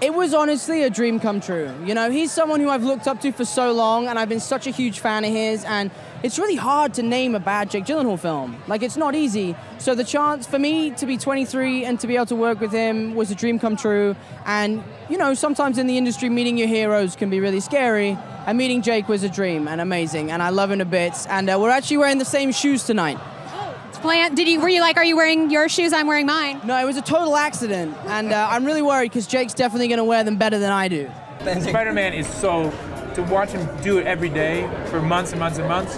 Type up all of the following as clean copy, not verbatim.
It was honestly a dream come true. You know, he's someone who I've looked up to for so long, and I've been such a huge fan of his, and it's really hard to name a bad Jake Gyllenhaal film. Like, it's not easy. So the chance for me to be 23 and to be able to work with him was a dream come true. And, you know, sometimes in the industry, meeting your heroes can be really scary, and meeting Jake was a dream and amazing, and I love him to bits. And we're actually wearing the same shoes tonight. Were you like, are you wearing your shoes? I'm wearing mine. No, it was a total accident, and I'm really worried because Jake's definitely going to wear them better than I do. Spider-Man is to watch him do it every day for months and months and months,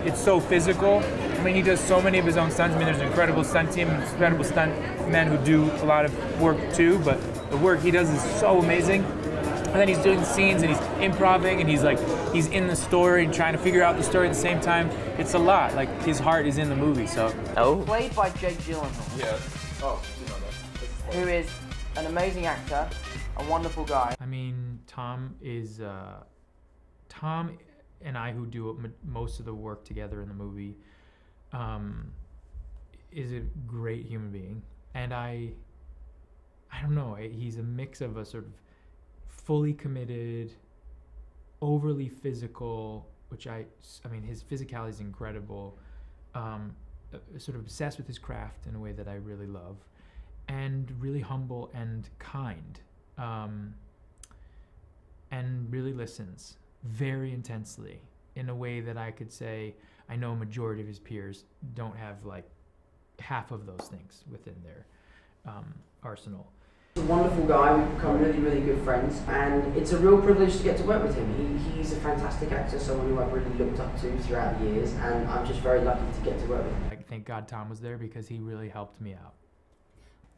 it's so physical. I mean, he does so many of his own stunts. I mean, there's an incredible stunt team, incredible stunt men who do a lot of work too, but the work he does is so amazing. And then he's doing scenes and he's improvising and he's in the story and trying to figure out the story at the same time. It's a lot. Like, his heart is in the movie, so. Oh. Played by Jake Gyllenhaal. Yeah. Oh, you know that. Who is an amazing actor, a wonderful guy. I mean, Tom and I, who do most of the work together in the movie, is a great human being. And I don't know, he's a mix of a sort of fully committed, overly physical, which I mean, his physicality is incredible, sort of obsessed with his craft in a way that I really love, and really humble and kind, and really listens very intensely in a way that I could say I know a majority of his peers don't have like half of those things within their arsenal. He's a wonderful guy. We've become really, really good friends, and it's a real privilege to get to work with him. He's a fantastic actor, someone who I've really looked up to throughout the years, and I'm just very lucky to get to work with him. I thank God Tom was there because he really helped me out.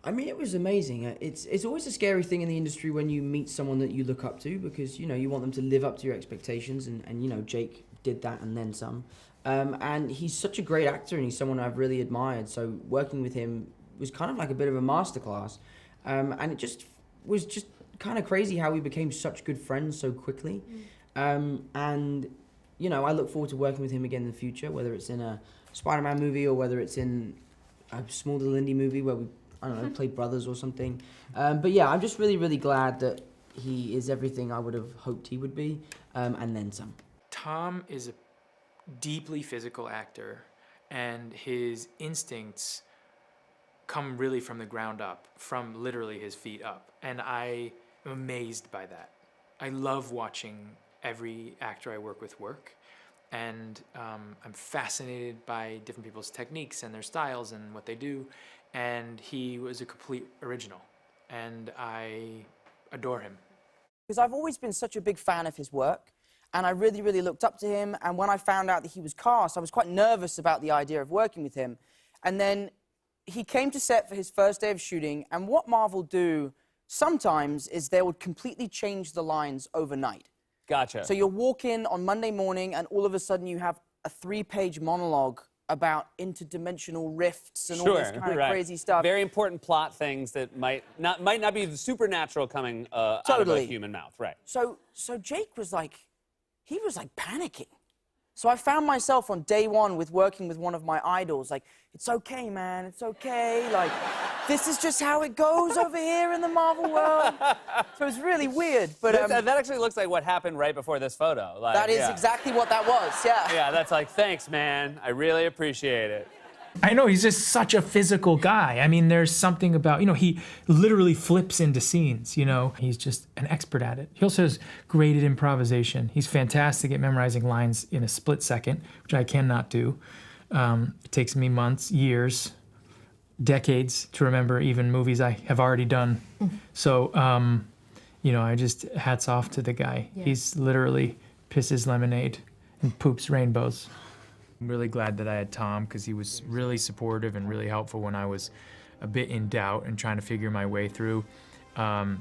I mean, it was amazing. It's always a scary thing in the industry when you meet someone that you look up to, because, you know, you want them to live up to your expectations, and you know, Jake did that and then some. And he's such a great actor, and he's someone I've really admired, so working with him was kind of like a bit of a masterclass. And it was just kind of crazy how we became such good friends so quickly. And, you know, I look forward to working with him again in the future, whether it's in a Spider-Man movie or whether it's in a small little indie movie where we, I don't know, play brothers or something. But yeah, I'm just really, really glad that he is everything I would have hoped he would be, and then some. Tom is a deeply physical actor, and his instincts come really from the ground up, from literally his feet up. And I am amazed by that. I love watching every actor I work with work. And I'm fascinated by different people's techniques and their styles and what they do. And he was a complete original. And I adore him. Because I've always been such a big fan of his work, and I really, really looked up to him. And when I found out that he was cast, I was quite nervous about the idea of working with him. And then he came to set for his first day of shooting, and what Marvel do sometimes is they would completely change the lines overnight. Gotcha. So you'll walk in on Monday morning, and all of a sudden you have a 3-page monologue about interdimensional rifts and all this kind of crazy stuff. Very important plot things that might not be supernatural coming out of a human mouth, right? So Jake was like, he was like panicking. So I found myself on day one with working with one of my idols, like, it's okay, man, it's okay. Like, this is just how it goes over here in the Marvel world. So it was really weird, but... that actually looks like what happened right before this photo. Like, that is exactly what that was, yeah. Yeah, that's like, thanks, man. I really appreciate it. I know, he's just such a physical guy. I mean, there's something about, you know, he literally flips into scenes, you know? He's just an expert at it. He also is great at improvisation. He's fantastic at memorizing lines in a split second, which I cannot do. It takes me months, years, decades to remember even movies I have already done. So, you know, I just, hats off to the guy. Yeah. He's literally pisses lemonade and poops rainbows. I'm really glad that I had Tom, because he was really supportive and really helpful when I was a bit in doubt and trying to figure my way through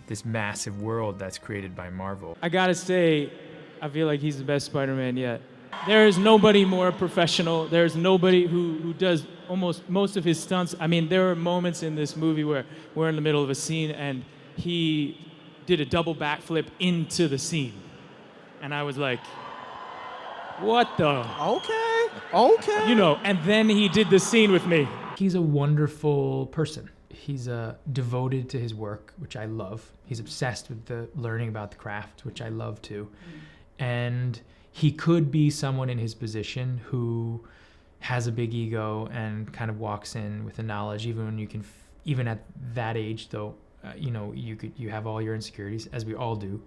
this massive world that's created by Marvel. I gotta say, I feel like he's the best Spider-Man yet. There is nobody more professional. There's nobody who does almost most of his stunts. I mean, there are moments in this movie where we're in the middle of a scene and he did a double backflip into the scene. And I was like, what the? Okay. You know, and then he did the scene with me. He's a wonderful person. He's devoted to his work, which I love. He's obsessed with the learning about the craft, which I love too. And he could be someone in his position who has a big ego and kind of walks in with the knowledge, even when you can, even at that age, though, you know, you have all your insecurities, as we all do.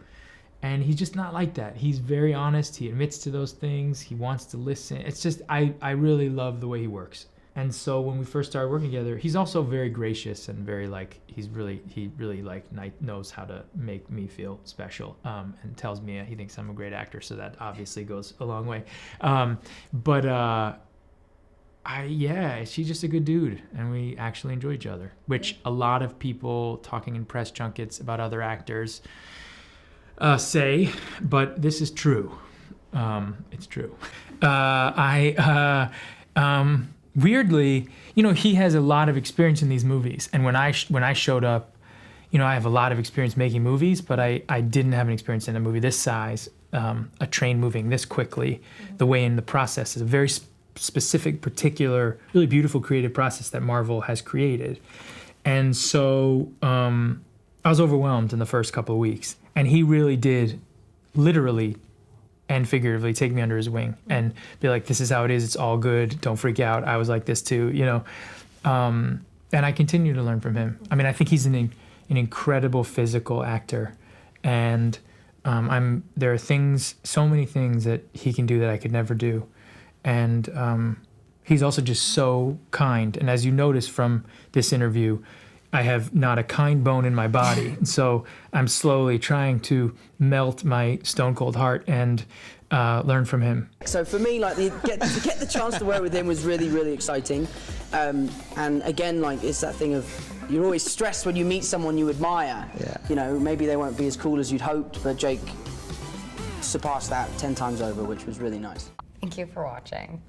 And he's just not like that. He's very honest. He admits to those things. He wants to listen. It's just, I really love the way he works. And so when we first started working together, he's also very gracious and very like, he really like knows how to make me feel special, and tells me he thinks I'm a great actor. So that obviously goes a long way. She's just a good dude, and we actually enjoy each other, which a lot of people talking in press junkets about other actors say, but this is true. It's true. Weirdly, you know, he has a lot of experience in these movies, and when I showed up, you know, I have a lot of experience making movies, but I didn't have an experience in a movie this size, a train moving this quickly, the way in the process is a very specific, particular, really beautiful creative process that Marvel has created. And so I was overwhelmed in the first couple of weeks, and he really did literally and figuratively take me under his wing and be like, this is how it is, it's all good, don't freak out, I was like this too, you know. And I continue to learn from him. I mean, I think he's an incredible physical actor, and there are things, so many things that he can do that I could never do. And he's also just so kind. And as you notice from this interview, I have not a kind bone in my body. And so I'm slowly trying to melt my stone cold heart and learn from him. So for me, like to get the chance to work with him was really, really exciting. And again, like it's that thing of, you're always stressed when you meet someone you admire. Yeah. You know, maybe they won't be as cool as you'd hoped, but Jake surpassed that 10 times over, which was really nice. Thank you for watching.